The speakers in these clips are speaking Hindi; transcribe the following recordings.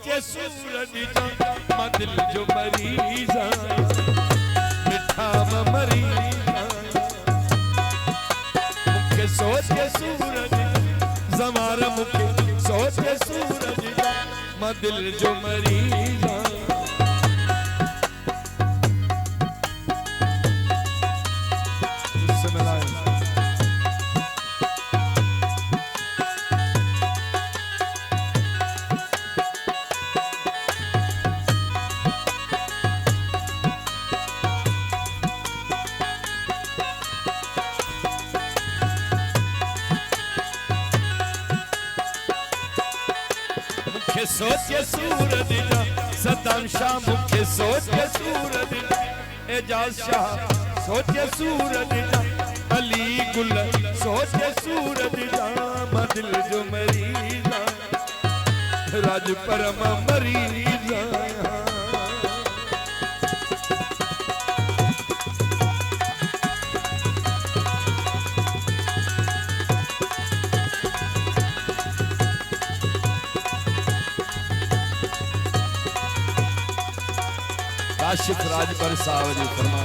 सोचे सूरज जा मां दिल जो मरीज मिठा मरीज मुखे सोचे सूरज ज़मारा मुखे सोचे सूरज जा मां दिल जो मरीज सोचे सूरज जा सदाम शाह मुखे सोचे सूरज जा एजाज शाह सोचे सूरज जा अली गुल सोचे सूरज जा मां दिल जो मरीज राज परम मरीज आशिफ राजपर साहब जी फरमा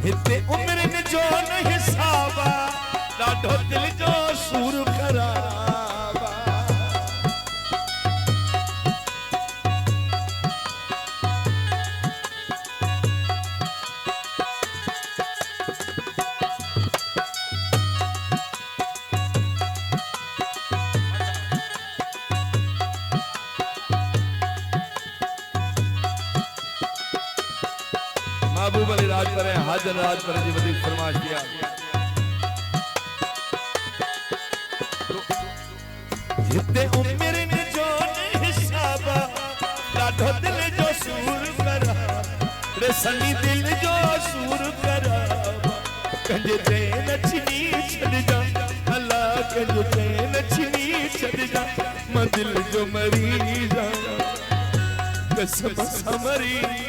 हिते उम्र जो न हिसाबा लाडो दिल जो सूर खराबा महबूब अली राजपर हाजर राजपर जी वधीक फरमाइश किया जिते उम्र ने जो हिसाबा लाडो दिल जो सूर करा रे सनी दिल जो सूर करा कंजे ते नचनी छड़ जा अल्लाह कंजे ते नचनी छड़ जा मां दिल जो मरीज कसम सा मरीज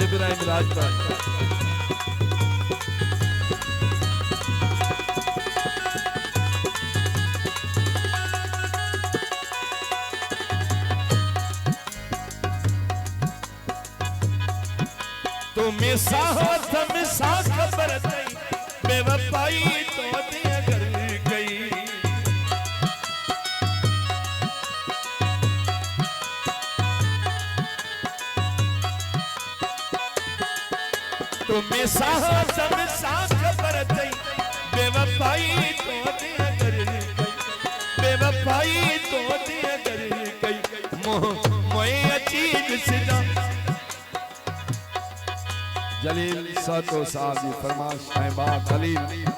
इब्राहिम राजपर तो मिसा हाथ मिसा खबर नहीं बेवफाई तो दिया कर गई तो मिसा सब साथ खबर थई बेवफाई तो दिया कर गई बेवफाई तो दिया कर गई मोए चीज सिदा जलील सातो साहब जी फरमाइश है बात खलील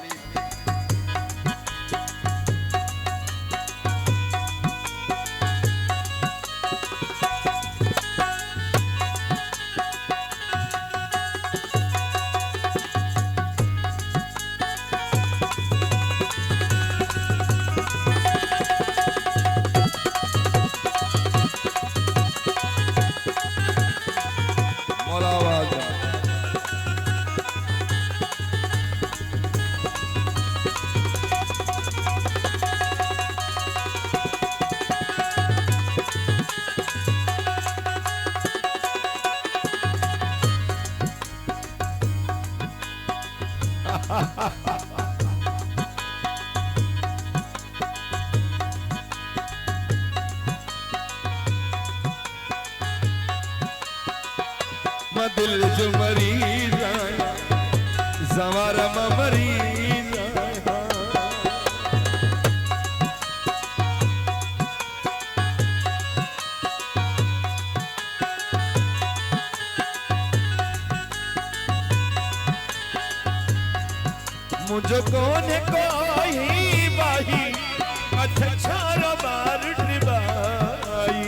दिल जो मरीज ज़मारा मरीज मुझ मुझो कोने कोई बाही अथ छारो बार डिबाई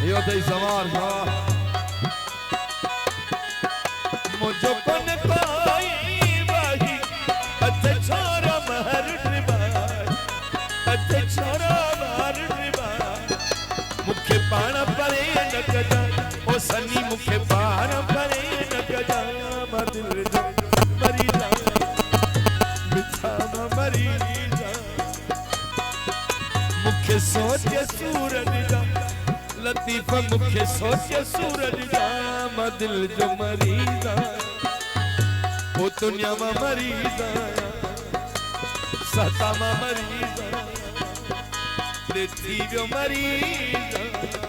यो दई समार था मुझो कोने कोई बाही अथ छारो बार डिबाई अथ छारो बार डिबाई मुखे पाण परे न कदा ओ सनी मुखे पाण परे न कदा दिल जो मरी जा बिछाना मरी जा मुखे सोच सूरज जा लतीफ़ा मुखे सोच सूरज जा दिल जो मरी जा ओ दुनिया में मरी जा सता में मरी जा थी वियो मरी जा